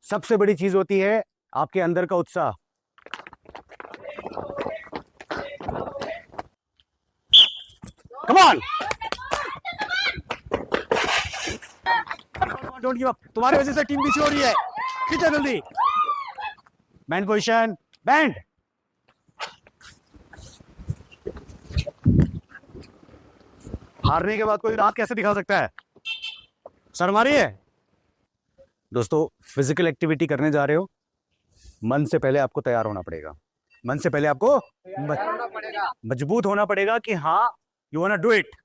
सबसे बड़ी चीज होती है आपके अंदर का उत्साह। Come on, don't give up. तुम्हारी वजह से टीम पीछे हो रही है, खींचो जल्दी। Band position, band. हारने के बाद कोई रात कैसे दिखा सकता है? शर्म आ रही है? दोस्तों, फिजिकल एक्टिविटी करने जा रहे हो, मन से पहले आपको तैयार होना पड़ेगा। मन से पहले आपको मजबूत होना पड़ेगा कि हाँ, you want to do it.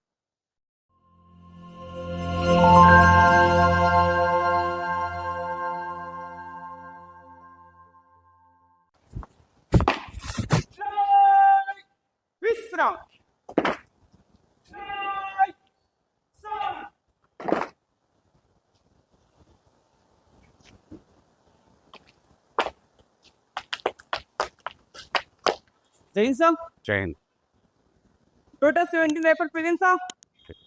विश्राम। जय हिंद साहब। जय हिंद। टोटल 17 राइफल प्रेजेंट साहब।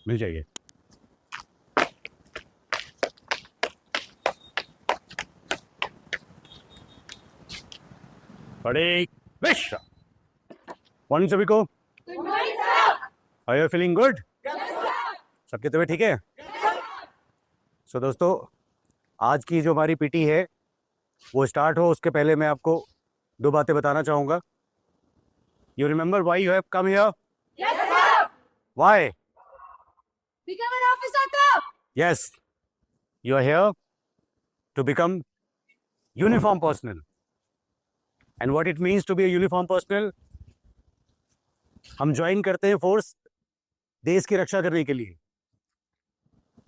मिल जाइए। बड़े विश्व मॉर्निंग सभी को। Are you feeling good? सबकी तबीयत ठीक है? सो दोस्तों, आज की जो हमारी पीटी है वो स्टार्ट हो उसके पहले मैं आपको दो बातें बताना चाहूंगा। You remember why you have come here? Yes, sir. Why? Become an officer, sir. Yes, you are here to become uniform personnel. And what it means to be a uniform personnel, हम join करते हैं force देश की रक्षा करने के लिए।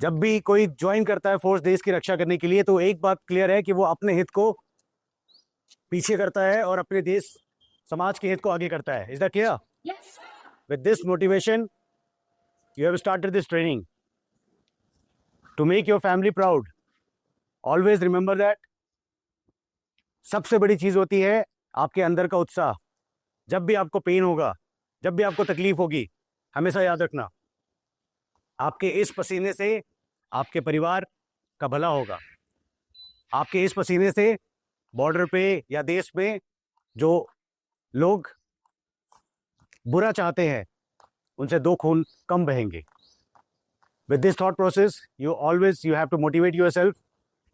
जब भी कोई ज्वाइन करता है फोर्स देश की रक्षा करने के लिए, तो एक बात क्लियर है कि वो अपने हित को पीछे करता है और अपने देश समाज के हित को आगे करता है। Is that clear? Yes. With this motivation, you have started this training to make your family proud. Always remember that. सबसे बड़ी चीज होती है आपके अंदर का उत्साह। जब भी आपको पेन होगा, जब भी आपको तकलीफ होगी, हमेशा याद रखना, आपके इस पसीने से आपके परिवार का भला होगा। आपके इस पसीने से बॉर्डर पे या देश में जो लोग बुरा चाहते हैं उनसे दो खून कम बहेंगे। With this thought process, you have to motivate yourself,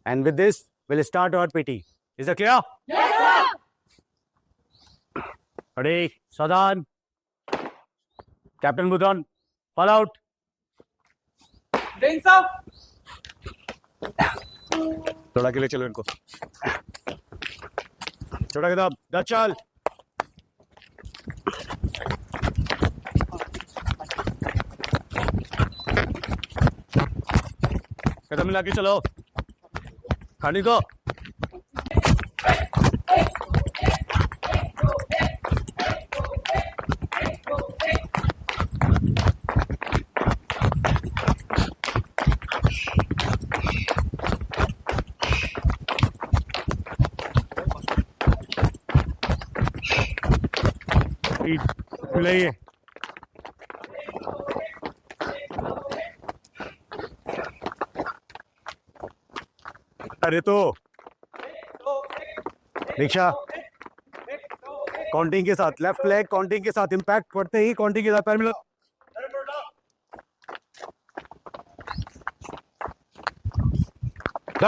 and with this we'll start our PT. Is that clear? Yes, sir. Ready, Sadan, Captain Budhan, fall out. जय हिंद साहब। थोड़ा के लिए चलो इनको। छोटा किताब, दस चाल। कदम मिला के चलो। खाने को मिलाइए। अरे तो दीक्षा, काउंटिंग के साथ लेफ्ट लेग, काउंटिंग के साथ इंपैक्ट पड़ते ही काउंटिंग के साथ पैर मिला।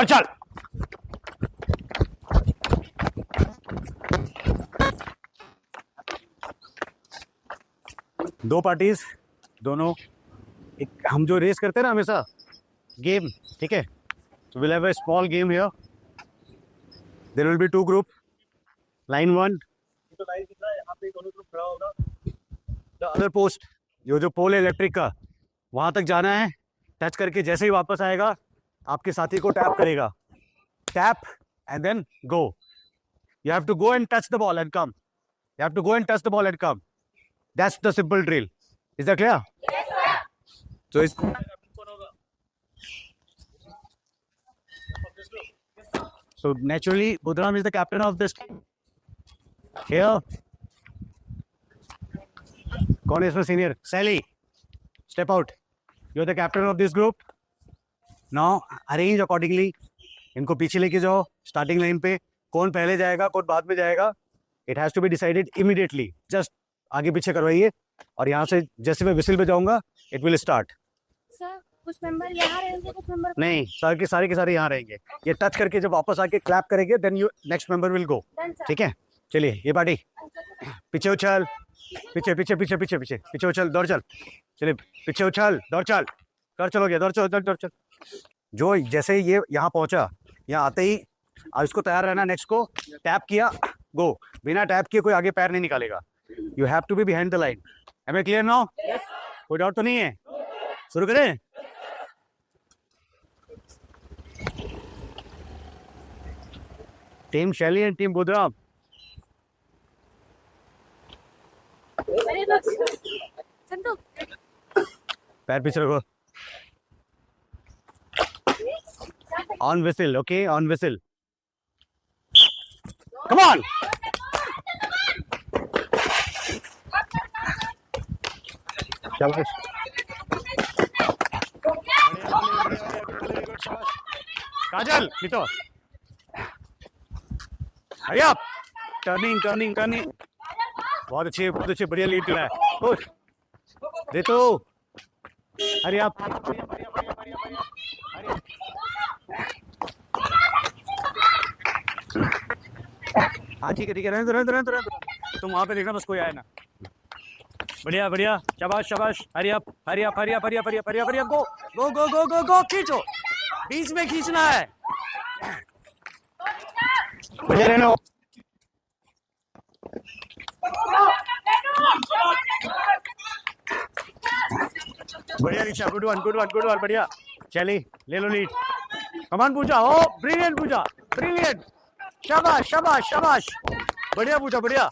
चल। दो पार्टीज, दोनों एक हम जो रेस करते हैं ना हमेशा गेम, ठीक है? So we'll have a small game here. There will be two group. Line 1. तो लाइन कितना है? यहाँ पे दोनों ग्रुप खड़ा होगा। The other post, जो पोल है इलेक्ट्रिक का, वहां तक जाना है। टच करके जैसे ही वापस आएगा आपके साथी को टैप करेगा। Tap and then go. You have to go and touch the ball and come. You have to go and touch the ball and come. That's the simple drill. Is that clear? Yes, sir. So it's so naturally Budram is the captain of this team. Here. कौन है इसमें senior? Sally. Step out. You're the captain of this group. Now arrange accordingly. इनको पीछे लेके जाओ starting line पे। कौन पहले जाएगा कौन बाद में जाएगा, it has to be decided immediately. Just आगे पीछे करवाइए और यहाँ से जैसे मैं विसिल बजाऊंगा इट विल स्टार्ट। सर कुछ मेंबर यहाँ रहेंगे, कुछ मेंबर नहीं, सारे के सारे यहाँ रहेंगे। ये टच करके जब वापस आके क्लैप करेंगे then you next member will go. ठीक है, चलिए ये पार्टी पीछे उछल, पीछे पीछे पीछे पीछे पीछे पीछे उछल, दौड़ चल। चलिए पीछे उछल, दौड़ चल, दौड़ चलोगे, दौड़ चल, दौड़ चल। जो जैसे ये यहाँ पहुंचा, यहाँ आते ही अब इसको तैयार रहना, नेक्स्ट को टैप किया गो, बिना टैप किए कोई आगे पैर नहीं निकालेगा। You have to be behind the line. Am I clear now? कोई डाउट तो नहीं है? शुरू करें? टीम शैली एंड टीम बुधराम, संतु पैर पीछे रखो। On whistle, okay, on whistle, come on. शाबाश, Kajal Mito, hurry up, turning turning turning, बहुत अच्छे बढ़िया लीड दिला है। पुश रितु, हरी अप, हाँ ठीक है रहने दो, तुम वहां पे देखना, बस कोई आए ना। बढ़िया बढ़िया, शाबाश शाबाश, hurry up hurry up hurry up hurry up hurry up hurry up hurry up, go go go go go go, खींचो, बीच में खींचना है। बढ़िया रहना। बढ़िया Riksha, good one good one good one, बढ़िया। चली ले लो लीड, कमान पूजा, ओ ब्रिलियंट पूजा, ब्रिलियंट, शाबाश शाबाश शाबाश, बढ़िया पूजा बढ़िया।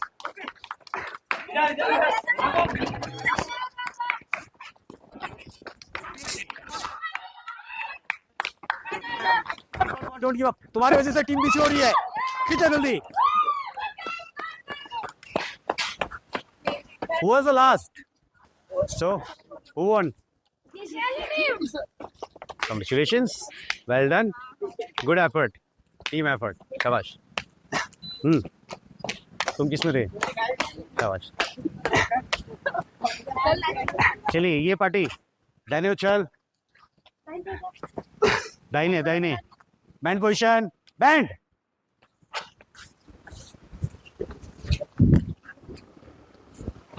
डोंट गिव अप, तुम्हारी वजह से टीम पीछे हो रही है, खींचो जल्दी। Who was the last? So, who won? Congratulations, well done, good effort, team effort, शाबाश। तुम किस में थे? शाबाश। चलिए ये पार्टी, दाहिने उछल, दाहिने दाहिने, बैंड पोजीशन, बैंड।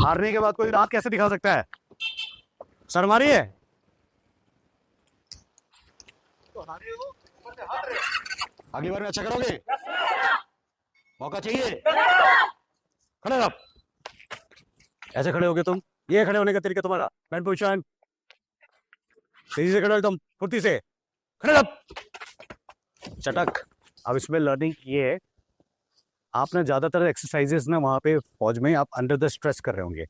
हारने के बाद कोई रात कैसे दिखा सकता है? सर मारी है, अगली बार में अच्छा करोगे, मौका चाहिए, खड़े रहो, ऐसे खड़े होगे तुम, ये खड़े होने का तरीका तुम्हारा, बैंड पोजीशन, तेजी से खड़े हो एकदम फुर्ती से, खड़े रहो, चटक। अब इसमें लर्निंग ये है, आपने ज़्यादातर एक्सरसाइजेस ना वहाँ पे फौज में आप अंडर द स्ट्रेस कर रहे होंगे,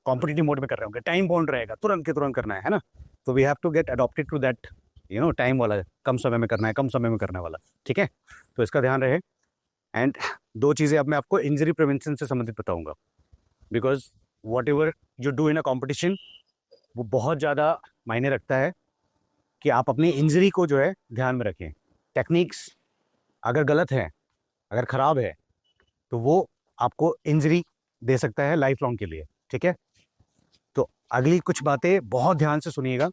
कॉम्पिटिटिव मोड में कर रहे होंगे, टाइम बाउंड रहेगा, तुरंत के तुरंत करना है ना। तो we have to get adopted to that, you know, time वाला, कम समय में करना है, कम समय में करने वाला। ठीक है, तो इसका ध्यान रहे। एंड दो चीज़ें अब मैं आपको इंजरी प्रिवेंशन से संबंधित बताऊँगा, because what ever you do in a competition, वो बहुत ज़्यादा मायने रखता है कि आप अपनी इंजरी को जो है ध्यान में रखें। टेक्निक्स अगर गलत है, अगर ख़राब है, तो वो आपको इंजरी दे सकता है लाइफ लॉन्ग के लिए। ठीक है, तो अगली कुछ बातें बहुत ध्यान से सुनिएगा।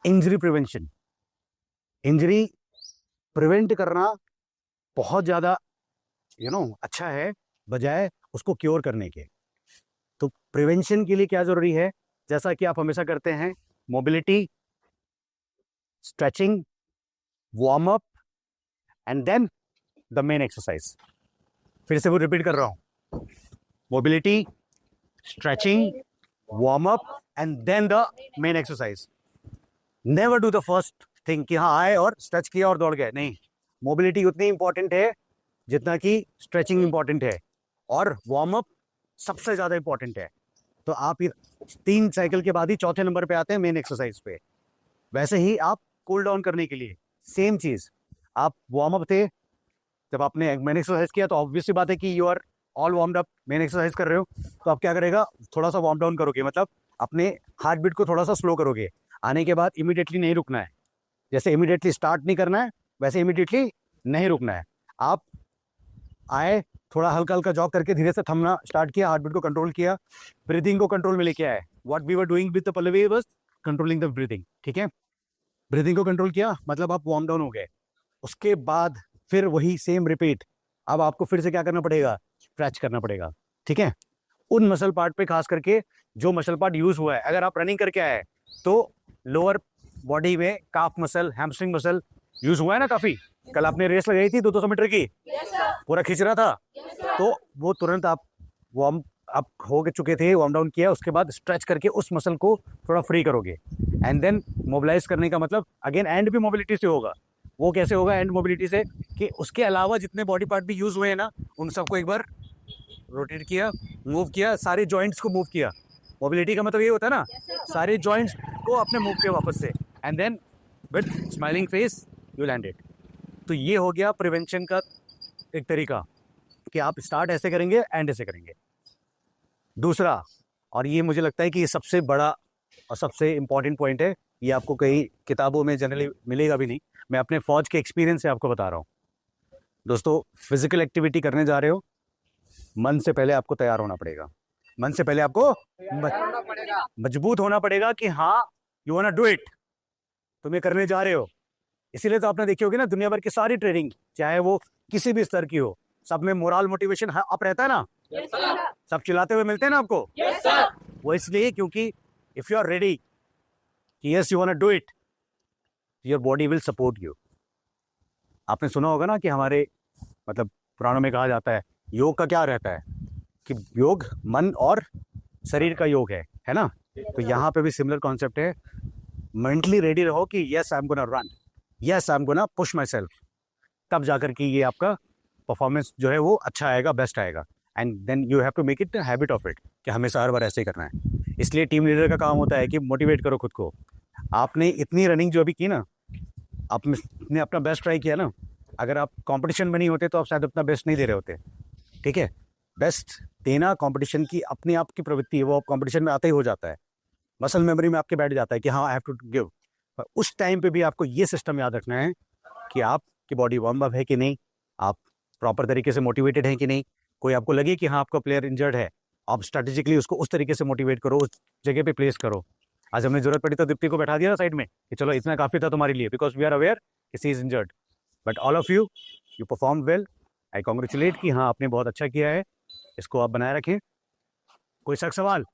इंजरी प्रिवेंशन, इंजरी प्रिवेंट करना बहुत ज़्यादा अच्छा है बजाय उसको क्योर करने के। तो प्रिवेंशन के लिए क्या ज़रूरी है, जैसा कि आप हमेशा करते हैं, mobility, stretching, warm up and then the main exercise. फिर से वो रिपीट कर रहा हूँ, mobility, stretching, warm up and then the main exercise. Never do the first thing कि हाँ आए और स्ट्रेच किया और दौड़ गए, नहीं। मोबिलिटी उतनी इंपॉर्टेंट है जितना कि स्ट्रेचिंग इंपॉर्टेंट है, और वार्म अप सबसे ज़्यादा इंपॉर्टेंट है। तो आप 3 साइकिल के बाद ही चौथे नंबर पे आते हैं मेन एक्सरसाइज पे। वैसे ही आप कूल डाउन करने के लिए सेम चीज़, आप वार्म अप थे, जब आपने मेन एक्सरसाइज किया तो ऑब्वियसली बात है कि you are all warmed up, main exercise कर रहे हो, तो आप क्या करेगा, थोड़ा सा वार्म डाउन करोगे, मतलब अपने हार्ट बीट को थोड़ा सा स्लो करोगे। आने के बाद इमीडिएटली नहीं रुकना है, जैसे इमीडिएटली स्टार्ट नहीं करना है, वैसे इमीडिएटली नहीं रुकना है। आप आए, थोड़ा हल्का हल्का जॉग करके धीरे से थमना स्टार्ट किया, हार्ट बीट को कंट्रोल किया, ब्रीदिंग को कंट्रोल में लेके आए। What we were doing with the Pallavi was controlling the breathing, ठीक है। ब्रीदिंग को कंट्रोल किया मतलब आप वार्म डाउन हो गए। उसके बाद फिर वही सेम रिपीट। अब आपको फिर से क्या करना पड़ेगा, स्ट्रेच करना पड़ेगा, ठीक है। उन मसल पार्ट पे खास करके जो मसल पार्ट यूज हुआ है, अगर आप रनिंग करके आए तो लोअर बॉडी में calf muscle, hamstring muscle use हुआ है ना काफी। कल आपने रेस लगाई थी 200 मीटर की, पूरा खींच रहा था, तो वो तुरंत आप वार्म अप हो चुके थे, वार्म डाउन किया, उसके बाद स्ट्रेच करके उस मसल को थोड़ा फ्री करोगे। एंड देन मोबिलाइज करने का मतलब अगेन एंड भी मोबिलिटी से होगा। वो कैसे होगा एंड मोबिलिटी से, कि उसके अलावा जितने बॉडी पार्ट भी यूज हुए हैं ना, उन सबको एक बार रोटेट किया, मूव किया, सारे जॉइंट्स को मूव किया। मोबिलिटी का मतलब ये होता है ना, सारे जॉइंट्स को आपने मूव किया वापस से, and then with smiling face you landed. तो ये हो गया प्रिवेंशन का एक तरीका, कि आप स्टार्ट ऐसे करेंगे, एंड ऐसे करेंगे। दूसरा, और ये मुझे लगता है कि ये सबसे बड़ा और सबसे इम्पॉर्टेंट पॉइंट है, ये आपको कई किताबों में जनरली मिलेगा भी नहीं, मैं अपने फौज के एक्सपीरियंस से आपको बता रहा हूँ। दोस्तों, फिजिकल एक्टिविटी करने जा रहे हो, मन से पहले आपको तैयार होना पड़ेगा। मन से पहले आपको मजबूत होना पड़ेगा कि हाँ you want to do it, तुम्हें करने जा रहे हो। इसीलिए तो आपने देखी होगी ना, दुनिया भर की सारी ट्रेनिंग, चाहे वो किसी भी स्तर की हो, सब में मोरल मोटिवेशन अप रहता है ना। सब चिल्लाते हुए मिलते हैं ना आपको। वो इसलिए क्योंकि if you are ready, yes you want to do it, your body will support you. आपने सुना होगा ना कि हमारे मतलब पुराणों में कहा जाता है, योग का क्या रहता है कि योग मन और शरीर का योग है ना। तो यहाँ पे भी सिमिलर कॉन्सेप्ट है। मेंटली रेडी रहो कि yes I am gonna run, yes I am gonna push my self, तब जाकर कि ये आपका परफॉर्मेंस जो है वो अच्छा आएगा, बेस्ट आएगा। And then you have to make it habit of it, कि हमेशा हर बार ऐसे ही करना है। इसलिए टीम लीडर का काम होता है कि मोटिवेट करो खुद को। आपने इतनी रनिंग जो अभी की ना, आपने अपना बेस्ट ट्राई किया ना, अगर आप कंपटीशन में नहीं होते तो आप शायद अपना बेस्ट नहीं दे रहे होते, ठीक है। बेस्ट देना कंपटीशन की अपनी आप की प्रवृत्ति है, वो आप कंपटीशन में आते ही हो जाता है, मसल मेमोरी में आपके बैठ जाता है कि हाँ आई हैव टू गिव। पर उस टाइम पे भी आपको ये सिस्टम याद रखना है कि आपकी बॉडी वार्म अप है कि नहीं, आप प्रॉपर तरीके से मोटिवेटेड हैं कि नहीं। कोई आपको लगे कि हाँ आपका प्लेयर इंजर्ड है, आप स्ट्रेटेजिकली उसको उस तरीके से मोटिवेट करो, उस जगह पे प्लेस करो। आज हमने जरूरत पड़ी तो दीप्ति को बैठा दिया साइड में कि चलो इतना काफी था तुम्हारे लिए, बिकॉज वी आर अवेयर कि she is injured. But all of you perform well, I congratulate कि हाँ आपने बहुत अच्छा किया है, इसको आप बनाए रखें। कोई शक सवाल?